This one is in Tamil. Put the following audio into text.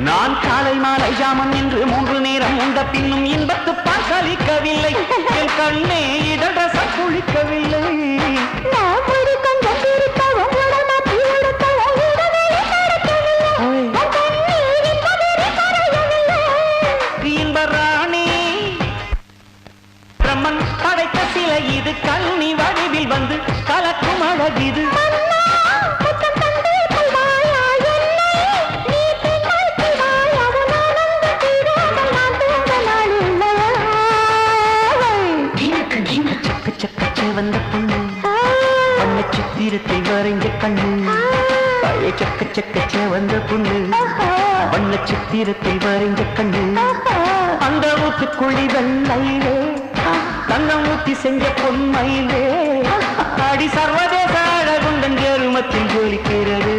நான் காலை மாலை ஜாமம் என்று 3 நேரம் உண்ட பின்னும் இன்பத்து பாசலிக்கவில்லை என் கண்ணே இதழ சக்குளிக்கவில்லை இன்பராணி பிரம்மன் படைத்த சிலை இது கண்ணி வடிவில் வந்து கலக்கும் அழகிது வந்த பொண்ணு வண்ண சித்திரத்தை வரைஞ்ச கண்ணு பழைய சக்க சக்க வந்த பொண்ணு வண்ண சித்திரத்தை வரைஞ்ச கண்ணு அந்த ஊத்துக்குழி வெள்ளையிலே தன்னம் ஊத்தி செஞ்ச பொன்மையிலே அடி சர்வதேச அழகுண்டன் எருமத்தில் ஜொலிக்கிறது